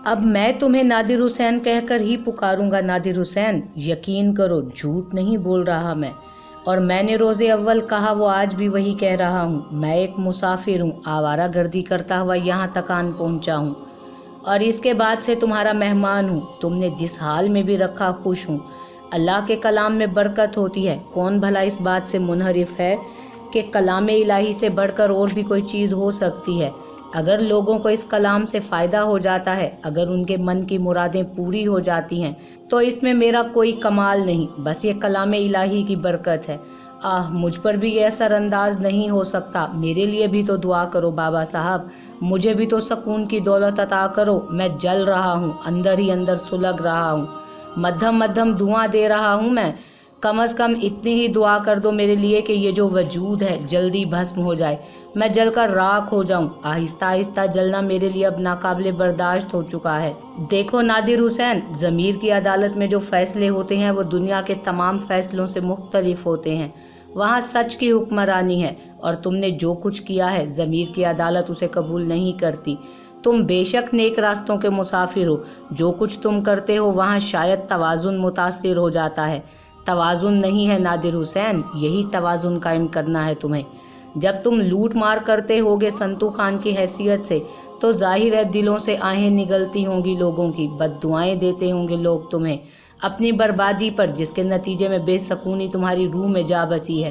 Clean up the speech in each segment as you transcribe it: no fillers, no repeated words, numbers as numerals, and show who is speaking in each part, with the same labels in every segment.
Speaker 1: اب میں تمہیں نادر حسین کہہ کر ہی پکاروں گا۔ نادر حسین، یقین کرو جھوٹ نہیں بول رہا میں، اور میں نے روز اول کہا وہ آج بھی وہی کہہ رہا ہوں۔ میں ایک مسافر ہوں، آوارہ گردی کرتا ہوا یہاں تک آن پہنچا ہوں، اور اس کے بعد سے تمہارا مہمان ہوں۔ تم نے جس حال میں بھی رکھا خوش ہوں۔ اللہ کے کلام میں برکت ہوتی ہے، کون بھلا اس بات سے منحرف ہے کہ کلام الہی سے بڑھ کر اور بھی کوئی چیز ہو سکتی ہے؟ اگر لوگوں کو اس کلام سے فائدہ ہو جاتا ہے، اگر ان کے من کی مرادیں پوری ہو جاتی ہیں، تو اس میں میرا کوئی کمال نہیں، بس یہ کلام الہی کی برکت ہے۔ مجھ پر بھی یہ اثر انداز نہیں ہو سکتا۔ میرے لیے بھی تو دعا کرو بابا صاحب، مجھے بھی تو سکون کی دولت عطا کرو۔ میں جل رہا ہوں، اندر ہی اندر سلگ رہا ہوں، مدھم مدھم دھواں دے رہا ہوں میں۔ کم از کم اتنی ہی دعا کر دو میرے لیے کہ یہ جو وجود ہے جلدی بھسم ہو جائے، میں جل کر راکھ ہو جاؤں۔ آہستہ آہستہ جلنا میرے لیے اب ناقابل برداشت ہو چکا ہے۔ دیکھو نادر حسین، ضمیر کی عدالت میں جو فیصلے ہوتے ہیں وہ دنیا کے تمام فیصلوں سے مختلف ہوتے ہیں۔ وہاں سچ کی حکمرانی ہے، اور تم نے جو کچھ کیا ہے ضمیر کی عدالت اسے قبول نہیں کرتی۔ تم بے شک نیک راستوں کے مسافر ہو، جو کچھ تم کرتے ہو وہاں شاید توازن متاثر ہو جاتا ہے۔ توازن نہیں ہے نادر حسین، یہی توازن قائم کرنا ہے تمہیں۔ جب تم لوٹ مار کرتے ہوگے سنتو خان کی حیثیت سے، تو ظاہر ہے دلوں سے آہیں نگلتی ہوں گی لوگوں کی، بد دعائیں دیتے ہوں گے لوگ تمہیں اپنی بربادی پر، جس کے نتیجے میں بے سکونی تمہاری روح میں جا بسی ہے۔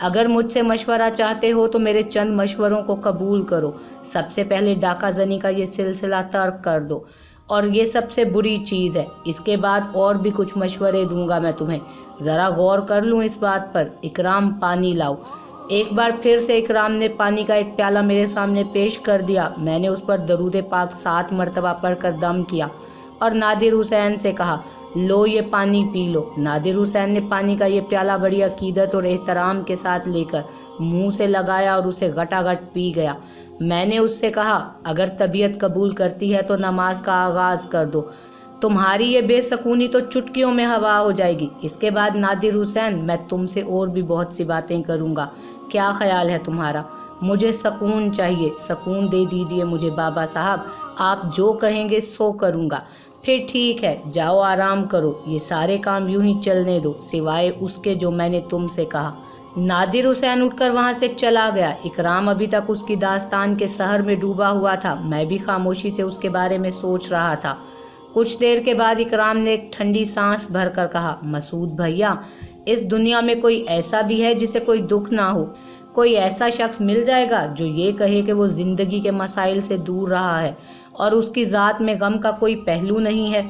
Speaker 1: اگر مجھ سے مشورہ چاہتے ہو تو میرے چند مشوروں کو قبول کرو۔ سب سے پہلے ڈاکہ زنی کا یہ سلسلہ ترک کر دو، اور یہ سب سے بری چیز ہے۔ اس کے بعد اور بھی کچھ مشورے دوں گا میں تمہیں، ذرا غور کر لوں اس بات پر۔ اکرام، پانی لاؤ۔ ایک بار پھر سے اکرام نے پانی کا ایک پیالہ میرے سامنے پیش کر دیا۔ میں نے اس پر درود پاک 7 مرتبہ پڑھ کر دم کیا اور نادر حسین سے کہا، لو یہ پانی پی لو۔ نادر حسین نے پانی کا یہ پیالہ بڑی عقیدت اور احترام کے ساتھ لے کر منہ سے لگایا اور اسے گھٹا گھٹ پی گیا۔ میں نے اس سے کہا، اگر طبیعت قبول کرتی ہے تو نماز کا آغاز کر دو، تمہاری یہ بے سکونی تو چٹکیوں میں ہوا ہو جائے گی۔ اس کے بعد نادر حسین، میں تم سے اور بھی بہت سی باتیں کروں گا، کیا خیال ہے تمہارا؟ مجھے سکون چاہیے، سکون دے دیجئے مجھے بابا صاحب، آپ جو کہیں گے سو کروں گا۔ پھر ٹھیک ہے، جاؤ آرام کرو، یہ سارے کام یوں ہی چلنے دو سوائے اس کے جو میں نے تم سے کہا۔ نادر حسین اٹھ کر وہاں سے چلا گیا۔ اکرام ابھی تک اس کی داستان کے سحر میں ڈوبا ہوا تھا، میں بھی خاموشی سے اس کے بارے میں سوچ رہا تھا۔ کچھ دیر کے بعد اکرام نے ایک ٹھنڈی سانس بھر کر کہا، مسعود بھیا، اس دنیا میں کوئی ایسا بھی ہے جسے کوئی دکھ نہ ہو؟ کوئی ایسا شخص مل جائے گا جو یہ کہے کہ وہ زندگی کے مسائل سے دور رہا ہے اور اس کی ذات میں غم کا کوئی پہلو نہیں ہے؟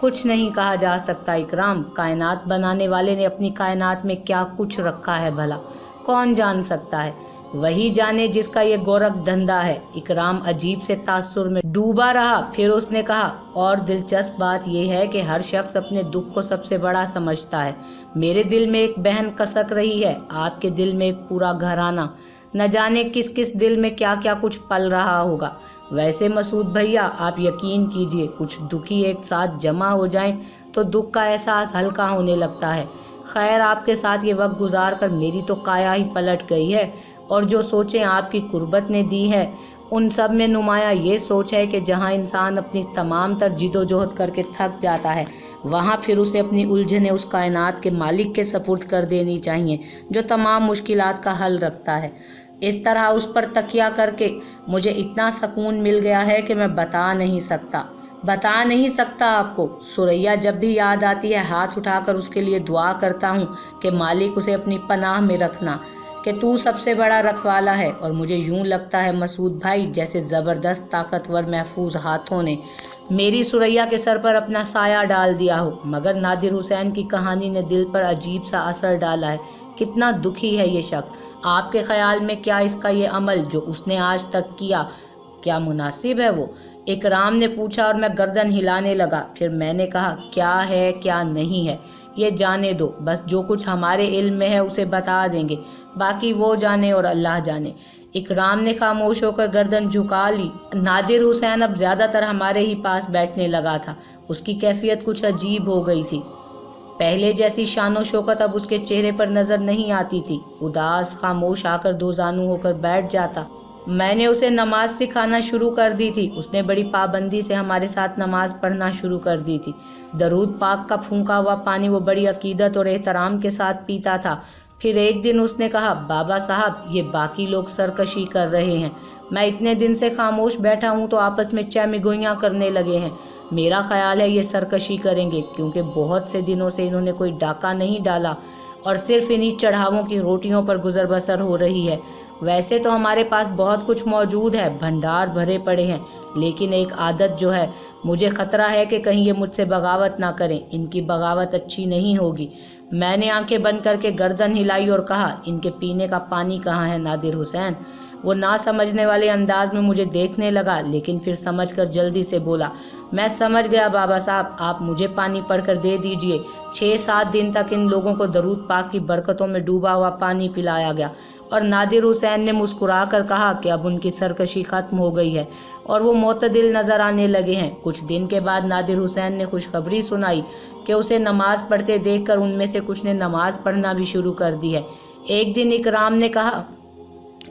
Speaker 1: کچھ نہیں کہا جا سکتا اکرام، کائنات بنانے والے نے اپنی کائنات میں کیا کچھ رکھا ہے بھلا، کون جان سکتا ہے؟ وہی جانے جس کا یہ گورکھ دھندا ہے۔ اکرام عجیب سے تاثر میں ڈوبا رہا، پھر اس نے کہا، اور دلچسپ بات یہ ہے کہ ہر شخص اپنے دکھ کو سب سے بڑا سمجھتا ہے۔ میرے دل میں ایک بہن کسک رہی ہے، آپ کے دل میں ایک پورا گھرانہ، نہ جانے کس کس دل میں کیا کیا کچھ پل رہا ہوگا۔ ویسے مسعود بھیا، آپ یقین کیجئے، کچھ دکھی ایک ساتھ جمع ہو جائیں تو دکھ کا احساس ہلکا ہونے لگتا ہے۔ خیر، آپ کے ساتھ یہ وقت گزار کر میری تو کایا ہی پلٹ گئی ہے، اور جو سوچیں آپ کی قربت نے دی ہے ان سب میں نمایاں یہ سوچ ہے کہ جہاں انسان اپنی تمام تر جد و جہد کر کے تھک جاتا ہے، وہاں پھر اسے اپنی الجھنیں اس کائنات کے مالک کے سپرد کر دینی چاہیے جو تمام مشکلات کا حل رکھتا ہے۔ اس طرح اس پر تکیہ کر کے مجھے اتنا سکون مل گیا ہے کہ میں بتا نہیں سکتا آپ کو۔ سوریا جب بھی یاد آتی ہے ہاتھ اٹھا کر اس کے لیے دعا کرتا ہوں کہ مالک اسے اپنی پناہ میں رکھنا، کہ تو سب سے بڑا رکھوالا ہے۔ اور مجھے یوں لگتا ہے مسعود بھائی جیسے زبردست طاقتور محفوظ ہاتھوں نے میری سوریا کے سر پر اپنا سایہ ڈال دیا ہو۔ مگر نادر حسین کی کہانی نے دل پر عجیب سا اثر ڈالا ہے۔ کتنا دکھی ہے یہ شخص۔ آپ کے خیال میں کیا اس کا یہ عمل جو اس نے آج تک کیا، کیا مناسب ہے وہ؟ اکرام نے پوچھا اور میں گردن ہلانے لگا۔ پھر میں نے کہا، کیا ہے کیا نہیں ہے یہ جانے دو، بس جو کچھ ہمارے علم میں ہے اسے بتا دیں گے، باقی وہ جانے اور اللہ جانے۔ اکرام نے خاموش ہو کر گردن جھکا لی۔ نادر حسین اب زیادہ تر ہمارے ہی پاس بیٹھنے لگا تھا۔ اس کی کیفیت کچھ عجیب ہو گئی تھی، پہلے جیسی شان و شوکت اب اس کے چہرے پر نظر نہیں آتی تھی۔ اداس خاموش آ کر دو زانو ہو کر بیٹھ جاتا मैंने उसे नमाज सिखाना शुरू कर दी थी। उसने बड़ी पाबंदी से हमारे साथ नमाज पढ़ना शुरू कर दी थी। दरूद पाक का फूंका हुआ पानी वो बड़ी अकीदत और एहतराम के साथ पीता था। फिर एक दिन उसने कहा, बाबा साहब, ये बाकी लोग सरकशी कर रहे हैं, मैं इतने दिन से खामोश बैठा हूँ तो आपस में चहमिगोइयाँ करने लगे हैं। मेरा ख्याल है ये सरकशी करेंगे, क्योंकि बहुत से दिनों से इन्होंने कोई डाका नहीं डाला और सिर्फ इन्हीं चढ़ावों की रोटियों पर गुजर बसर हो रही है। वैसे तो हमारे पास बहुत कुछ मौजूद है, भंडार भरे पड़े हैं, लेकिन एक आदत जो है, मुझे खतरा है कि कहीं ये मुझसे बगावत ना करें। इनकी बगावत अच्छी नहीं होगी। मैंने आंखें बंद करके गर्दन हिलाई और कहा, इनके पीने का पानी कहाँ है नादिर हुसैन? वो ना समझने वाले अंदाज में मुझे देखने लगा, लेकिन फिर समझकर जल्दी से बोला, मैं समझ गया बाबा साहब, आप मुझे पानी पढ़कर दे दीजिए। 6-7 दिन तक इन लोगों को दरूद पाक की बरकतों में डूबा हुआ पानी पिलाया गया और नादिर हुसैन ने मुस्कुरा कर कहा कि अब उनकी सरकशी खत्म हो गई है और वो मोतदिल नजर आने लगे हैं। कुछ दिन के बाद नादिर हुसैन ने खुशखबरी सुनाई कि उसे नमाज पढ़ते देखकर उनमें से कुछ ने नमाज पढ़ना भी शुरू कर दी है। एक दिन इकराम ने कहा,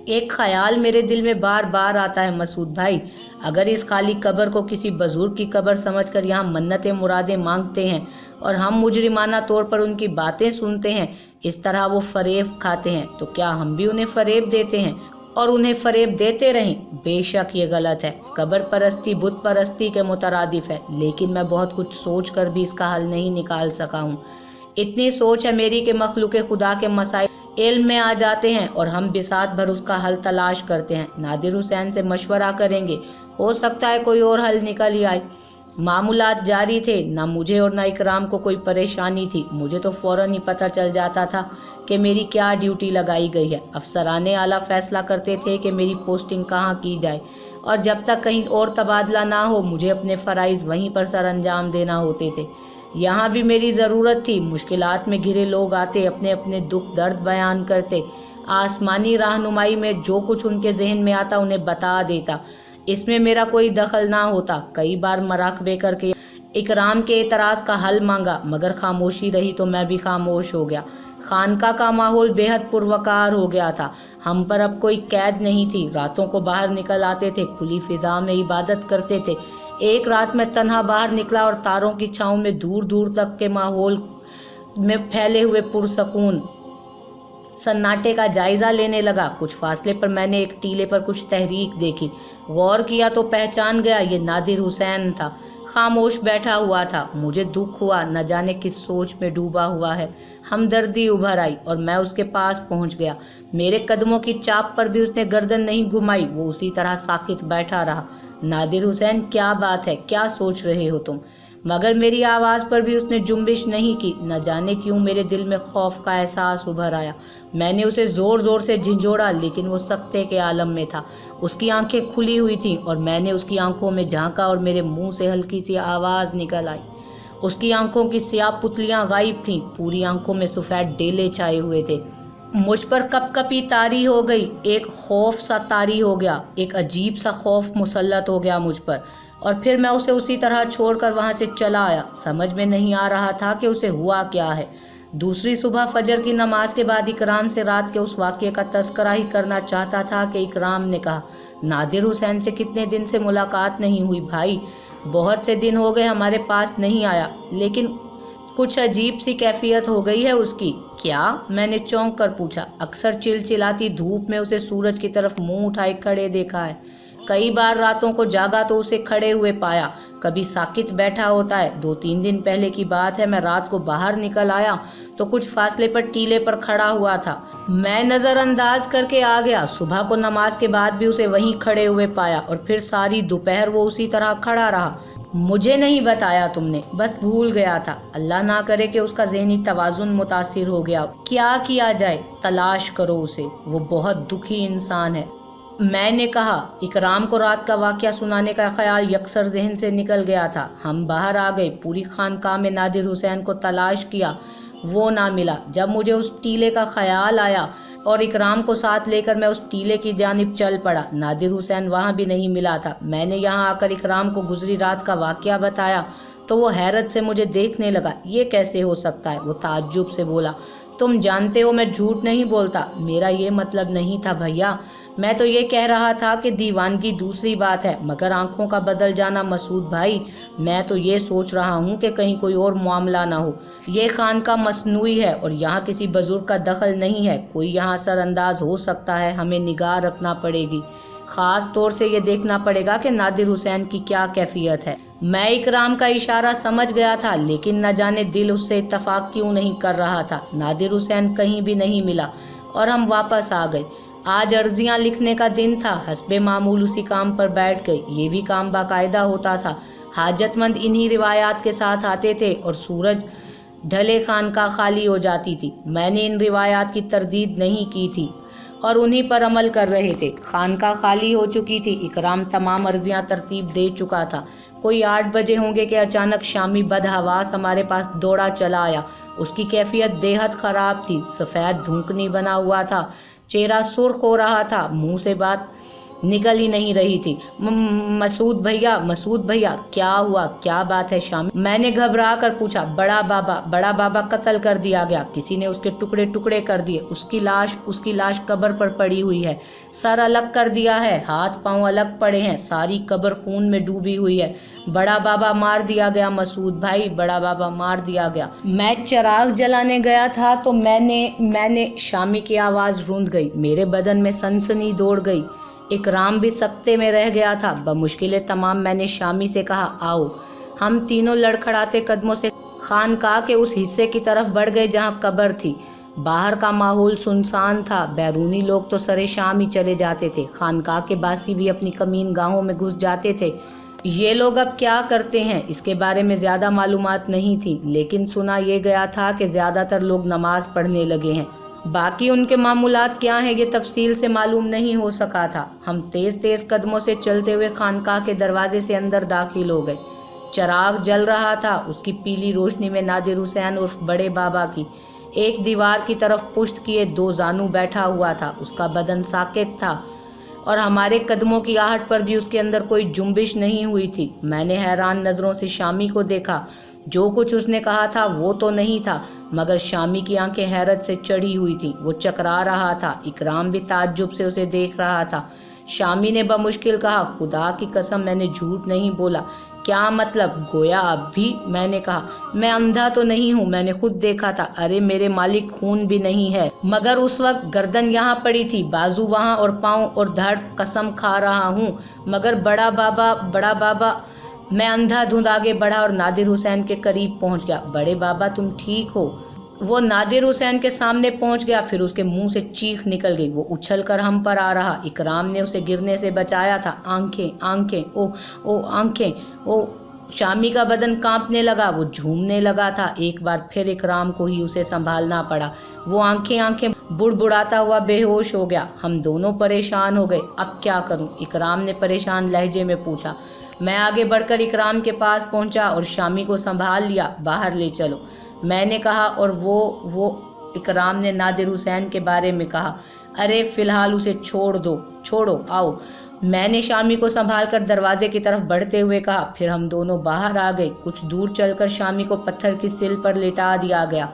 Speaker 1: एक ख्याल मेरे दिल में बार बार आता है मसूद भाई, अगर इस खाली कब्र को किसी बुजुर्ग की कब्र समझकर यहाँ मन्नतें मुरादें मांगते हैं और हम मुजरिमाना तौर पर उनकी बातें सुनते हैं, इस तरह वो फरेब खाते हैं, तो क्या हम भी उन्हें फरेब देते हैं और उन्हें फरेब देते रहें? बेशक ये गलत है। कब्र परस्ती बुत परस्ती के मुतरादिफ है, लेकिन मैं बहुत कुछ सोच कर भी इसका हल नहीं निकाल सका हूँ। इतनी सोच है मेरी कि मखलूक खुदा के मसाइल इल्म में आ जाते हैं और हम बिसात भर उसका हल तलाश करते हैं। नादिर हुसैन से मशवरा करेंगे, हो सकता है कोई और हल निकल ही आए। मामूलात जारी थे, ना मुझे और ना इकराम को कोई परेशानी थी। मुझे तो फौरन ही पता चल जाता था कि मेरी क्या ड्यूटी लगाई गई है। अफसराने आला फैसला करते थे कि मेरी पोस्टिंग कहाँ की जाए और जब तक कहीं और तबादला ना हो मुझे अपने फ़राइज़ वहीं पर सर अंजाम देना होते थे। यहाँ भी मेरी ज़रूरत थी। मुश्किलात में घिरे लोग आते, अपने अपने दुख दर्द बयान करते। आसमानी रहनुमाई में जो कुछ उनके जहन में आता उन्हें बता देता। इसमें मेरा कोई दखल ना होता। कई बार मराकबे करके इकराम के एतराज़ का हल मांगा, मगर खामोशी रही तो मैं भी खामोश हो गया। खानका का माहौल बेहद पुरवकार हो गया था। हम पर अब कोई कैद नहीं थी। रातों को बाहर निकल आते थे, खुली फिजा में इबादत करते थे। एक रात में तन्हा बाहर निकला और तारों की छाँव में दूर दूर तक के माहौल में फैले हुए पुरसकून सन्नाटे का जायज़ा लेने लगा। कुछ फासले पर मैंने एक टीले पर कुछ तहरीक देखी। गौर किया तो पहचान गया, ये नादिर हुसैन था। खामोश बैठा हुआ था। मुझे दुख हुआ, न जाने किस सोच में डूबा हुआ है। हमदर्दी उभर आई और मैं उसके पास पहुंच गया। मेरे कदमों की चाप पर भी उसने गर्दन नहीं घुमाई। वो उसी तरह साकित बैठा रहा। नादिर हुसैन, क्या बात है, क्या सोच रहे हो तुम? मगर मेरी आवाज़ पर भी उसने जुम्बिश नहीं की। न जाने क्यों मेरे दिल में खौफ का एहसास उभर आया। मैंने उसे ज़ोर ज़ोर से झिंझोड़ा, लेकिन वो सख्ते के आलम में था। उसकी आंखें खुली हुई थीं और मैंने उसकी आंखों में झांका और मेरे मुंह से हल्की सी आवाज़ निकल आई। उसकी आंखों की स्याह पुतलियां गायब थीं। पूरी आंखों में सफ़ेद डेले छाए हुए थे। मुझ पर कपकपी तारी हो गई। एक खौफ सा तारी हो गया। एक अजीब सा खौफ मुसल्लत हो गया मुझ पर और फिर मैं उसे उसी तरह छोड़कर वहाँ से चला आया। समझ में नहीं आ रहा था कि उसे हुआ क्या है। दूसरी सुबह फजर की नमाज के बाद इकराम से रात के उस वाक़ये का तस्करा ही करना चाहता था कि इकराम ने कहा, नादिर हुसैन से कितने दिन से मुलाकात नहीं हुई भाई। बहुत से दिन हो गए हमारे पास नहीं आया, लेकिन कुछ अजीब सी कैफियत हो गई है उसकी। क्या? मैंने चौंक कर पूछा। अक्सर चिलचिलाती धूप में उसे सूरज की तरफ मुंह उठाए खड़े देखा है। कई बार रातों को जागा तो उसे खड़े हुए पाया। कभी साकित बैठा होता है। 2-3 दिन पहले की बात है, मैं रात को बाहर निकल आया तो कुछ फासले पर टीले पर खड़ा हुआ था। मैं नज़रअंदाज करके आ गया। सुबह को नमाज के बाद भी उसे वहीं खड़े हुए पाया और फिर सारी दोपहर वो उसी तरह खड़ा रहा। मुझे नहीं बताया तुमने, बस भूल गया था। अल्लाह ना करे कि उसका ज़हनी तवाज़ुन मुतासिर हो गया। क्या किया जाए? तलाश करो उसे, वो बहुत दुखी इंसान है। मैंने कहा। इकराम को रात का वाक़या सुनाने का ख्याल यकसर जहन से निकल गया था। हम बाहर आ गए। पूरी खानकाह में नादिर हुसैन को तलाश किया, वो ना मिला। जब मुझे उस टीले का ख्याल आया और इकराम को साथ लेकर मैं उस टीले की जानिब चल पड़ा, नादिर हुसैन वहाँ भी नहीं मिला था। मैंने यहाँ आकर इकराम को गुजरी रात का वाक़या बताया तो वो हैरत से मुझे देखने लगा। ये कैसे हो सकता है? वो ताज्जुब से बोला। तुम जानते हो मैं झूठ नहीं बोलता। मेरा ये मतलब नहीं था भैया। میں تو یہ کہہ رہا تھا کہ دیوانگی دوسری بات ہے، مگر آنکھوں کا بدل جانا مسعود بھائی، میں تو یہ سوچ رہا ہوں کہ کہیں کوئی اور معاملہ نہ ہو۔ یہ خانقاہ مصنوعی ہے اور یہاں کسی بزرگ کا دخل نہیں ہے، کوئی یہاں اثر انداز ہو سکتا ہے، ہمیں نگاہ رکھنا پڑے گی، خاص طور سے یہ دیکھنا پڑے گا کہ نادر حسین کی کیا کیفیت ہے۔ میں اکرام کا اشارہ سمجھ گیا تھا، لیکن نہ جانے دل اس سے اتفاق کیوں نہیں کر رہا تھا۔ نادر حسین کہیں بھی نہیں ملا اور ہم واپس آ گئے۔ آج عرضیاں لکھنے کا دن تھا، حسب معمول اسی کام پر بیٹھ گئے۔ یہ بھی کام باقاعدہ ہوتا تھا، حاجت مند انہی روایات کے ساتھ آتے تھے اور سورج ڈھلے خانقاہ خالی ہو جاتی تھی۔ میں نے ان روایات کی تردید نہیں کی تھی اور انہی پر عمل کر رہے تھے۔ خانقاہ خالی ہو چکی تھی، اکرام تمام عرضیاں ترتیب دے چکا تھا۔ کوئی 8 بجے ہوں گے کہ اچانک شامی بدحواس ہمارے پاس دوڑا چلا آیا۔ اس کی کیفیت بے حد خراب تھی، سفید دھونکنی بنا ہوا تھا، چہرہ سرخ ہو رہا تھا، منہ سے بات نکل ہی نہیں رہی تھی۔ مسعود بھیا کیا ہوا، کیا بات ہے شامی؟ میں نے گھبرا کر پوچھا۔ بڑا بابا قتل کر دیا گیا، کسی نے اس کے ٹکڑے ٹکڑے کر دیے، اس کی لاش قبر پر پڑی ہوئی ہے، سر الگ کر دیا ہے، ہاتھ پاؤں الگ پڑے ہیں، ساری قبر خون میں ڈوبی ہوئی ہے۔ بڑا بابا مار دیا گیا مسعود بھائی، بڑا بابا مار دیا گیا۔ میں چراغ جلانے گیا تھا تو میں نے شامی کی آواز روند گئی، میرے بدن میں سنسنی دوڑ گئی، اکرام بھی سکتے میں رہ گیا تھا۔ بمشکل تمام میں نے شامی سے کہا، آؤ۔ ہم تینوں لڑکھڑاتے قدموں سے خانقاہ کے اس حصے کی طرف بڑھ گئے جہاں قبر تھی۔ باہر کا ماحول سنسان تھا، بیرونی لوگ تو سرے شام ہی چلے جاتے تھے، خانقاہ کے باسی بھی اپنی کمین گاہوں میں گھس جاتے تھے۔ یہ لوگ اب کیا کرتے ہیں اس کے بارے میں زیادہ معلومات نہیں تھی، لیکن سنا یہ گیا تھا کہ زیادہ تر لوگ نماز پڑھنے لگے ہیں۔ باقی ان کے معمولات کیا ہیں یہ تفصیل سے معلوم نہیں ہو سکا تھا۔ ہم تیز تیز قدموں سے چلتے ہوئے خانقاہ کے دروازے سے اندر داخل ہو گئے۔ چراغ جل رہا تھا، اس کی پیلی روشنی میں نادر حسین عرف بڑے بابا کی ایک دیوار کی طرف پشت کیے 2 زانو بیٹھا ہوا تھا۔ اس کا بدن ساکت تھا اور ہمارے قدموں کی آہٹ پر بھی اس کے اندر کوئی جنبش نہیں ہوئی تھی۔ میں نے حیران نظروں سے شامی کو دیکھا، جو کچھ اس نے کہا تھا وہ تو نہیں تھا، مگر شامی کی آنکھیں حیرت سے چڑھی ہوئی تھیں، وہ چکرا رہا تھا۔ اکرام بھی تعجب سے اسے دیکھ رہا تھا۔ شامی نے بمشکل کہا، خدا کی قسم میں نے جھوٹ نہیں بولا۔ کیا مطلب؟ گویا اب بھی؟ میں نے کہا، میں اندھا تو نہیں ہوں، میں نے خود دیکھا تھا۔ ارے میرے مالک، خون بھی نہیں ہے، مگر اس وقت گردن یہاں پڑی تھی، بازو وہاں اور پاؤں اور دھڑ، قسم کھا رہا ہوں۔ مگر بڑا بابا میں اندھا دھند آگے بڑھا اور نادر حسین کے قریب پہنچ گیا۔ بڑے بابا تم ٹھیک ہو؟ وہ نادر حسین کے سامنے پہنچ گیا، پھر اس کے منہ سے چیخ نکل گئی۔ وہ اچھل کر ہم پر آ رہا، اکرام نے اسے گرنے سے بچایا تھا۔ آنکھیں آنکھیں او شامی کا بدن کانپنے لگا، وہ جھومنے لگا تھا۔ ایک بار پھر اکرام کو ہی اسے سنبھالنا پڑا، وہ آنکھیں بڑبڑاتا ہوا بے ہوش ہو گیا۔ ہم دونوں پریشان ہو گئے، اب کیا کروں؟ اکرام نے پریشان لہجے میں پوچھا۔ میں آگے بڑھ کر اکرام کے پاس پہنچا اور شامی کو سنبھال لیا۔ باہر لے چلو، میں نے کہا، اور وہ اکرام نے نادر حسین کے بارے میں کہا۔ ارے فی الحال اسے چھوڑو، آؤ، میں نے شامی کو سنبھال کر دروازے کی طرف بڑھتے ہوئے کہا۔ پھر ہم دونوں باہر آ گئے۔ کچھ دور چل کر شامی کو پتھر کی سل پر لٹا دیا گیا،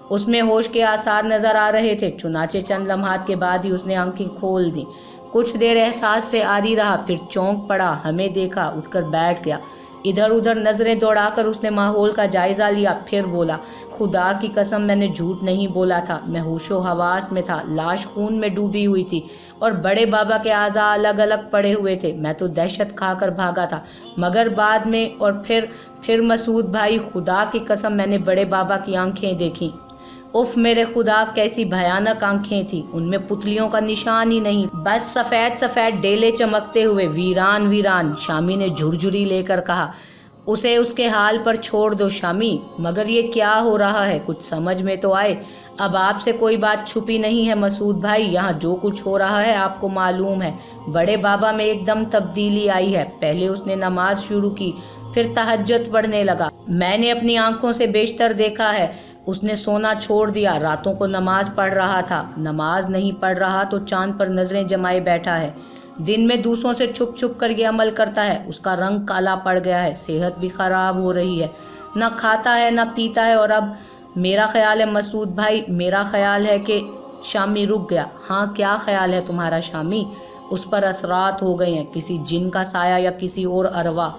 Speaker 1: اس میں ہوش کے آثار نظر آ رہے تھے۔ چنانچہ چند لمحات کے بعد ہی اس نے آنکھیں کھول دیں۔ کچھ دیر احساس سے عاری رہا، پھر چونک پڑا، ہمیں دیکھا، اٹھ کر بیٹھ گیا۔ ادھر ادھر نظریں دوڑا کر اس نے ماحول کا جائزہ لیا، پھر بولا، خدا کی قسم میں نے جھوٹ نہیں بولا تھا، میں ہوش و حواس میں تھا، لاش خون میں ڈوبی ہوئی تھی اور بڑے بابا کے اعضاء الگ الگ پڑے ہوئے تھے۔ میں تو دہشت کھا کر بھاگا تھا، مگر بعد میں اور پھر مسعود بھائی، خدا کی قسم میں نے بڑے بابا کی آنکھیں دیکھیں۔ اف میرے خدا، کیسی بھیانک آنکھیں تھیں، ان میں پتلیوں کا نشان ہی نہیں، بس سفید ڈیلے چمکتے ہوئے، ویران۔ شامی نے جھرجھری لے کر کہا، اسے اس کے حال پر چھوڑ دو شامی۔ مگر یہ کیا ہو رہا ہے، کچھ سمجھ میں تو آئے۔ اب آپ سے کوئی بات چھپی نہیں ہے مسعود بھائی، یہاں جو کچھ ہو رہا ہے آپ کو معلوم ہے۔ بڑے بابا میں ایک دم تبدیلی آئی ہے، پہلے اس نے نماز شروع کی، پھر تہجد پڑھنے لگا۔ میں نے اپنی آنکھوں سے بیشتر دیکھا ہے، اس نے سونا چھوڑ دیا، راتوں کو نماز پڑھ رہا تھا، نماز نہیں پڑھ رہا تو چاند پر نظریں جمائے بیٹھا ہے، دن میں دوسروں سے چھپ کر یہ عمل کرتا ہے، اس کا رنگ کالا پڑ گیا ہے، صحت بھی خراب ہو رہی ہے، نہ کھاتا ہے نہ پیتا ہے، اور اب میرا خیال ہے مسعود بھائی، میرا خیال ہے کہ… شامی رک گیا۔ ہاں، کیا خیال ہے تمہارا شامی؟ उस पर असरात हो गए हैं, किसी जिन का साया या किसी और अरवा।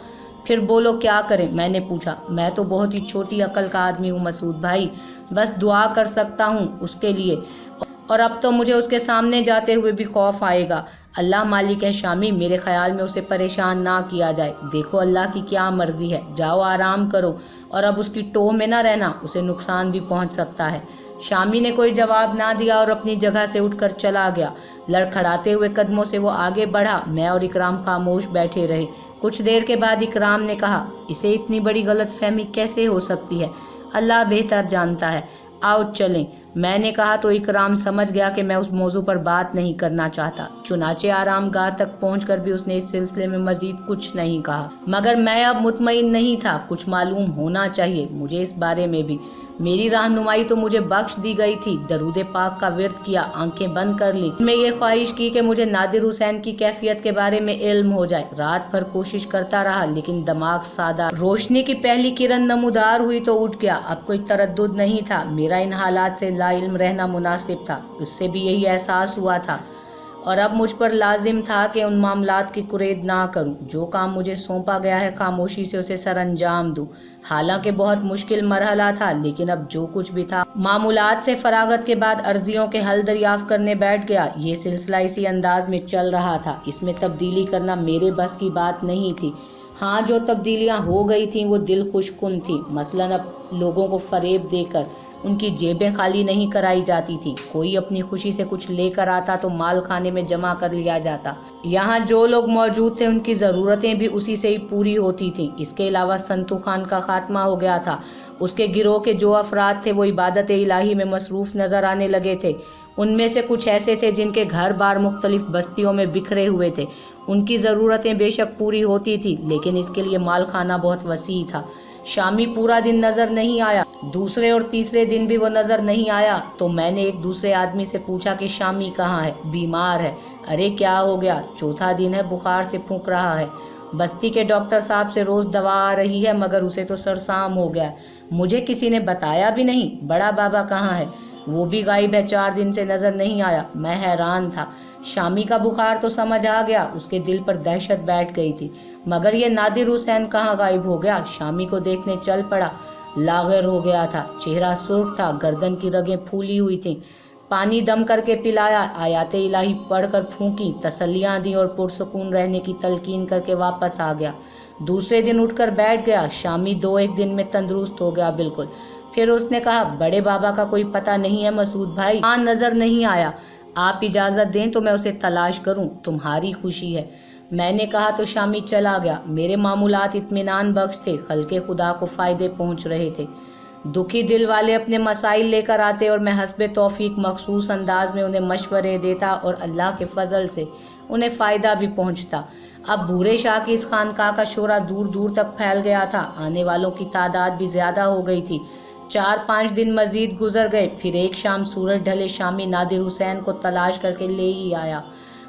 Speaker 1: फिर बोलो क्या करें, मैंने पूछा। मैं तो बहुत ही छोटी अकल का आदमी हूँ मसूद भाई, बस दुआ कर सकता हूँ उसके लिए, और अब तो मुझे उसके सामने जाते हुए भी खौफ आएगा। अल्लाह मालिक है शामी, मेरे ख्याल में उसे परेशान ना किया जाए। देखो अल्लाह की क्या मर्जी है, जाओ आराम करो, और अब उसकी टोह में ना रहना, उसे नुकसान भी पहुंच सकता है। शामी ने कोई जवाब ना दिया और अपनी जगह से उठकर चला गया। लड़खड़ाते हुए कदमों से वो आगे बढ़ा। मैं और इकराम खामोश बैठे रहे। कुछ देर के बाद इकराम ने कहा, इसे इतनी बड़ी गलतफहमी कैसे हो सकती है, अल्लाह बेहतर जानता है, आओ चलें। मैंने कहा तो इकराम समझ गया कि मैं उस मौजू पर बात नहीं करना चाहता। चुनाचे आराम गाह तक पहुंचकर भी उसने इस सिलसिले में मजीद कुछ नहीं कहा। मगर मैं अब मुतमईन नहीं था, कुछ मालूम होना चाहिए मुझे इस बारे में भी। मेरी रहनुमाई तो मुझे बख्श दी गई थी। दरूद पाक का विर्द किया, आंखें बंद कर ली। मैं ये ख्वाहिश की कि मुझे नादिर हुसैन की कैफियत के बारे में इल्म हो जाए। रात भर कोशिश करता रहा, लेकिन दिमाग सादा। रोशनी की पहली किरण नमूदार हुई तो उठ गया। अब कोई तरद्दुद नहीं था, मेरा इन हालात से लाइल्म रहना मुनासिब था। उससे भी यही एहसास हुआ था, और अब मुझ पर लाजिम था कि उन मामलात की कुरेद ना करूं। जो काम मुझे सौंपा गया है खामोशी से उसे सर अंजाम दूं। हालांकि बहुत मुश्किल मरहला था, लेकिन अब जो कुछ भी था, मामूलात से फरागत के बाद अर्जियों के हल दरियाफ्त करने बैठ गया। ये सिलसिला इसी अंदाज में चल रहा था। इसमें तब्दीली करना मेरे बस की बात नहीं थी। हाँ, जो तब्दीलियाँ हो गई थीं वो दिल खुशकुन थी। मसलन अब लोगों को फरेब देकर उनकी जेबें खाली नहीं कराई जाती थी। कोई अपनी खुशी से कुछ लेकर आता तो माल खाने में जमा कर लिया जाता। यहाँ जो लोग मौजूद थे उनकी ज़रूरतें भी उसी से ही पूरी होती थीं। इसके अलावा संतू खान का खात्मा हो गया था। उसके गिरोह के जो अफराद थे वो इबादत इलाही में मसरूफ़ नज़र आने लगे थे। उनमें से कुछ ऐसे थे जिनके घर बार मुख्तलिफ बस्तियों में बिखरे हुए थे। उनकी ज़रूरतें बेशक पूरी होती थी, लेकिन इसके लिए माल खाना बहुत वसी था। शामी पूरा दिन नज़र नहीं आया। दूसरे और तीसरे दिन भी वो नज़र नहीं आया तो मैंने एक दूसरे आदमी से पूछा कि शामी कहाँ है, बीमार है। अरे क्या हो गया? चौथा दिन है, बुखार से फूंक रहा है। बस्ती के डॉक्टर साहब से रोज़ दवा आ रही है, मगर उसे तो सरसाम हो गया। मुझे किसी ने बताया भी नहीं। बड़ा बाबा कहाँ है? वो भी गायब है, 4 दिन से नज़र नहीं आया। मैं हैरान था। शामी का बुखार तो समझ आ गया, उसके दिल पर दहशत बैठ गई थी, मगर ये नादिर हुसैन कहाँ गायब हो गया? शामी को देखने चल पड़ा। लाग़िर हो गया था, चेहरा सुर्ख था, गर्दन की रगें फूली हुई थीं। पानी दम करके पिलाया, आयाते इलाही पढ़कर फूंकी, तसल्लियाँ दी और पुरसुकून रहने की तलकीन करके वापस आ गया। दूसरे दिन उठकर बैठ गया। शामी 2-1 दिन में तंदुरुस्त हो गया बिल्कुल। फिर उसने कहा, बड़े बाबा का कोई पता नहीं है मसूद भाई? हाँ, नज़र नहीं आया। आप इजाज़त दें तो मैं उसे तलाश करूं, तुम्हारी खुशी है। मैंने कहा तो शामी चला गया। मेरे मामूलात इत्मीनान बख्श थे, खल्के खुदा को फ़ायदे पहुंच रहे थे। दुखी दिल वाले अपने मसाइल लेकर आते और मैं हस्बे तौफीक मखसूस अंदाज में उन्हें मशवरे देता और अल्लाह के फजल से उन्हें फ़ायदा भी पहुंचता। अब भूरे शाह की इस खानकाह का शोरा दूर दूर तक फैल गया था। आने वालों की तादाद भी ज़्यादा हो गई थी। 4-5 दिन मजीद गुजर गए। फिर एक शाम सूरज ढले शामी नादिर हुसैन को तलाश करके ले ही आया।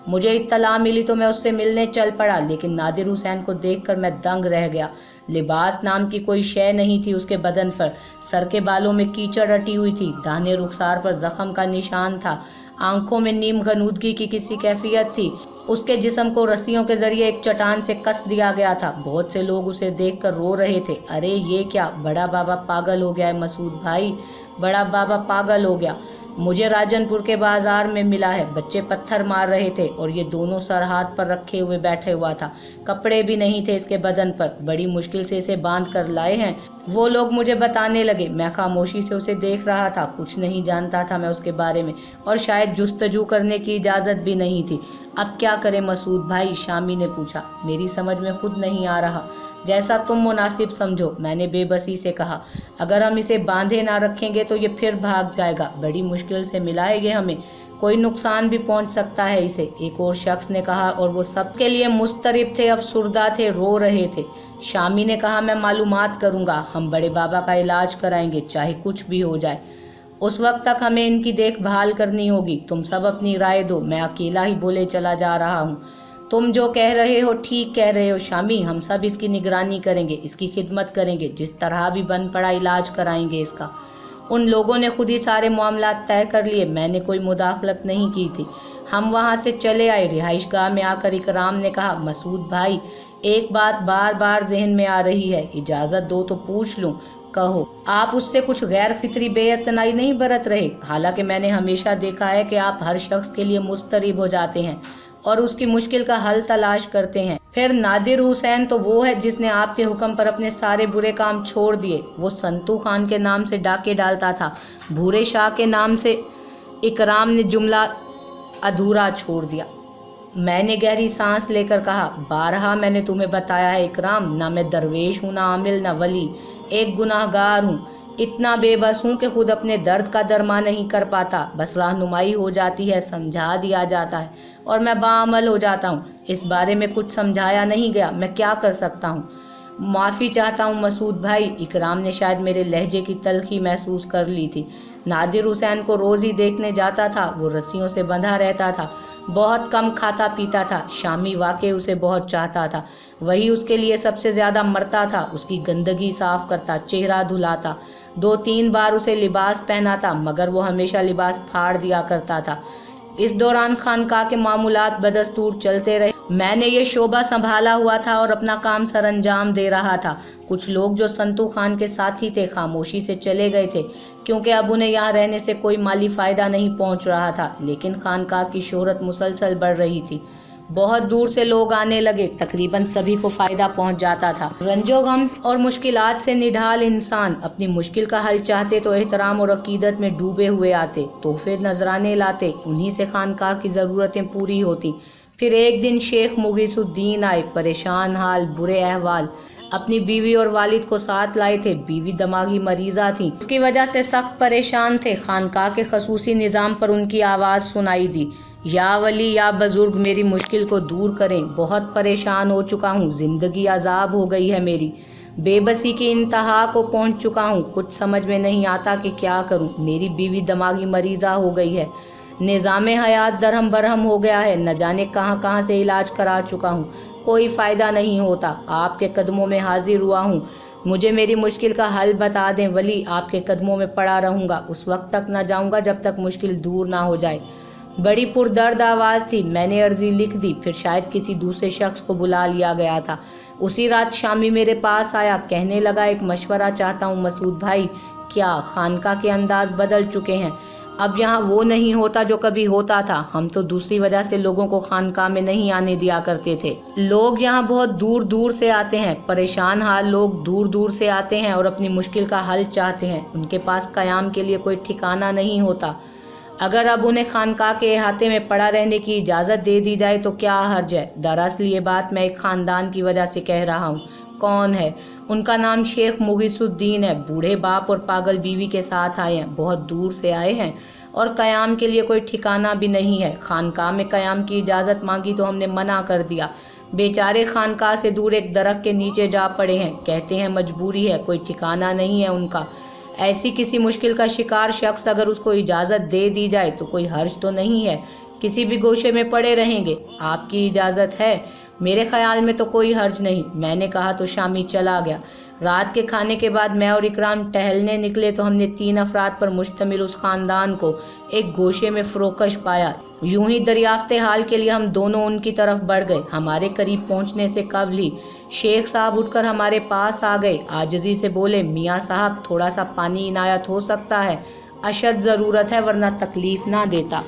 Speaker 1: मुझे इत्तला मिली तो मैं उससे मिलने चल पड़ा, लेकिन नादिर हुसैन को देखकर मैं दंग रह गया। लिबास नाम की कोई शय नहीं थी उसके बदन पर। सर के बालों में कीचड़ रटी हुई थी, दाने रुखसार पर जख्म का निशान था, आंखों में नीम गनूदगी की किसी कैफियत थी। उसके जिस्म को रस्सियों के जरिए एक चट्टान से कस दिया गया था। बहुत से लोग उसे देखकर रो रहे थे। अरे ये क्या, बड़ा बाबा पागल हो गया है मसूद भाई, बड़ा बाबा पागल हो गया। मुझे राजनपुर के बाजार में मिला है। बच्चे पत्थर मार रहे थे और ये दोनों सर हाथ पर रखे हुए बैठे हुआ था। कपड़े भी नहीं थे इसके बदन पर, बड़ी मुश्किल से इसे बांध कर लाए हैं। वो लोग मुझे बताने लगे। मैं खामोशी से उसे देख रहा था। कुछ नहीं जानता था मैं उसके बारे में, और शायद जुस्तजू करने की इजाज़त भी नहीं थी। अब क्या करें मसूद भाई? शामी ने पूछा। मेरी समझ में खुद नहीं आ रहा। जैसा तुम मुनासिब समझो, मैंने बेबसी से कहा। अगर हम इसे बांधे ना रखेंगे तो ये फिर भाग जाएगा। बड़ी मुश्किल से मिला है ये हमें, कोई नुकसान भी पहुंच सकता है इसे, एक और शख्स ने कहा, और वो सबके लिए मुस्तरिब थे, अफसुर्दा थे, रो रहे थे। शामी ने कहा, मैं मालूमात करूंगा, हम बड़े बाबा का इलाज कराएंगे, चाहे कुछ भी हो जाए। उस वक्त तक हमें इनकी देखभाल करनी होगी। तुम सब अपनी राय दो, मैं अकेला ही बोले चला जा रहा हूँ। तुम जो कह रहे हो ठीक कह रहे हो शामी, हम सब इसकी निगरानी करेंगे, इसकी खिदमत करेंगे, जिस तरह भी बन पड़ा इलाज कराएंगे इसका। उन लोगों ने खुद ही सारे मामला तय कर लिए, मैंने कोई मुदाखलत नहीं की थी। हम वहाँ से चले आए। रिहाइश गाह में आकर इकराम ने कहा, मसूद भाई, एक बात बार बार जहन में आ रही है, इजाज़त दो तो पूछ लूँ। कहो। आप उससे कुछ गैर फितरी बेइत्तनाई नहीं बरत रहे? हालांकि मैंने हमेशा देखा है कि आप हर शख्स के लिए मुस्तरीब हो जाते हैं और उसकी मुश्किल का हल तलाश करते हैं। फिर नादिर हुसैन तो वो है जिसने आपके हुक्म पर अपने सारे बुरे काम छोड़ दिए। वो संतू खान के नाम से डाके डालता था, भूरे शाह के नाम से। इकराम ने जुमला अधूरा छोड़ दिया। मैंने गहरी सांस लेकर कहा, बारहा मैंने तुम्हें बताया है इकराम, ना मैं दरवेश हूँ, ना आमिल, ना वली, एक गुनाहगार हूँ। इतना बेबस हूँ कि खुद अपने दर्द का दरमा नहीं कर पाता। बस रहनुमाई हो जाती है, समझा दिया जाता है और मैं बाअमल हो जाता हूँ। इस बारे में कुछ समझाया नहीं गया, मैं क्या कर सकता हूँ? माफ़ी चाहता हूँ मसूद भाई। इकराम ने शायद मेरे लहजे की तलखी महसूस कर ली थी। नादिर हुसैन को रोज़ ही देखने जाता था। वो रस्सियों से बंधा रहता था, बहुत कम खाता पीता था। शामी वाकई उसे बहुत चाहता था, वही उसके लिए सबसे ज़्यादा मरता था। उसकी गंदगी साफ करता, चेहरा धुलाता, 2-3 बार उसे लिबास पहनाता, मगर वो हमेशा लिबास फाड़ दिया करता था। इस दौरान खानकाह के मामूलात बदस्तूर चलते रहे। मैंने ये शोबा संभाला हुआ था और अपना काम सरअंजाम दे रहा था। कुछ लोग जो संतू खान के साथी थे खामोशी से चले गए थे, क्योंकि अब उन्हें यहाँ रहने से कोई माली फ़ायदा नहीं पहुँच रहा था। लेकिन खानकाह की शोहरत मुसलसल बढ़ रही थी। बहुत दूर से लोग आने लगे, तकरीबन सभी को फ़ायदा पहुंच जाता था। रंजो गम और मुश्किलात से निढाल इंसान अपनी मुश्किल का हल चाहते तो एहतराम और अकीदत में डूबे हुए आते, तोहफे नजराने लाते, उन्हीं से खानकाह की ज़रूरतें पूरी होती। फिर एक दिन शेख मुगीसुद्दीन आए, परेशान हाल, बुरे अहवाल। अपनी बीवी और वालिद को साथ लाए थे। बीवी दिमागी मरीज़ा थी, उसकी वजह से सख्त परेशान थे। खानकाह के खसूसी निज़ाम पर उनकी आवाज़ सुनाई दी, या वली या बुजुर्ग, मेरी मुश्किल को दूर करें। बहुत परेशान हो चुका हूँ, ज़िंदगी अजाब हो गई है मेरी, बेबसी की इंतहा को पहुँच चुका हूँ। कुछ समझ में नहीं आता कि क्या करूँ। मेरी बीवी दिमागी मरीज़ा हो गई है, निज़ाम हयात दरहम बरहम हो गया है, न जाने कहाँ कहाँ से इलाज करा चुका हूँ, कोई फ़ायदा नहीं होता। आपके कदमों में हाजिर हुआ हूँ, मुझे मेरी मुश्किल का हल बता दें वली। आपके कदमों में पड़ा रहूँगा, उस वक्त तक न जाऊँगा जब तक मुश्किल दूर ना हो जाए। बड़ी पुरदर्द आवाज़ थी। मैंने अर्जी लिख दी, फिर शायद किसी दूसरे शख्स को बुला लिया गया था। उसी रात शामी मेरे पास आया, कहने लगा, एक मशवरा चाहता हूँ मसूद भाई। क्या? खानका के अंदाज बदल चुके हैं। अब यहाँ वो नहीं होता जो कभी होता था। हम तो दूसरी वजह से लोगों को खानका में नहीं आने दिया करते थे। लोग यहाँ बहुत दूर दूर से आते हैं, परेशान हाल लोग दूर दूर से आते हैं और अपनी मुश्किल का हल चाहते हैं। उनके पास क़याम के लिए कोई ठिकाना नहीं होता। अगर अब उन्हें खानकाह के अहाते में पड़ा रहने की इजाज़त दे दी जाए तो क्या हर्ज है? दरअसल ये बात मैं एक ख़ानदान की वजह से कह रहा हूँ। कौन है? उनका नाम शेख मुगीसुद्दीन है। बूढ़े बाप और पागल बीवी के साथ आए हैं, बहुत दूर से आए हैं और क़याम के लिए कोई ठिकाना भी नहीं है। खानकाह में क़याम की इजाज़त मांगी तो हमने मना कर दिया। बेचारे खानकाह से दूर एक दरख्त के नीचे जा पड़े हैं। कहते हैं मजबूरी है, कोई ठिकाना नहीं है उनका। ऐसी किसी मुश्किल का शिकार शख्स अगर उसको इजाज़त दे दी जाए तो कोई हर्ज तो नहीं है, किसी भी गोशे में पड़े रहेंगे। आपकी इजाज़त है? मेरे ख्याल में तो कोई हर्ज नहीं। मैंने कहा तो शामी चला गया। रात के खाने के बाद मैं और इकराम टहलने निकले तो हमने 3 अफराद पर मुश्तमिल उस ख़ानदान को एक गोशे में फ़रोकश पाया। यूं ही दरियाफ्ते हाल के लिए हम दोनों उनकी तरफ बढ़ गए। हमारे करीब पहुंचने से कबल ही शेख साहब उठकर हमारे पास आ गए। आजिज़ी से बोले, मियाँ साहब, थोड़ा सा पानी इनायत हो सकता है? अशद ज़रूरत है, वरना तकलीफ़ ना देता।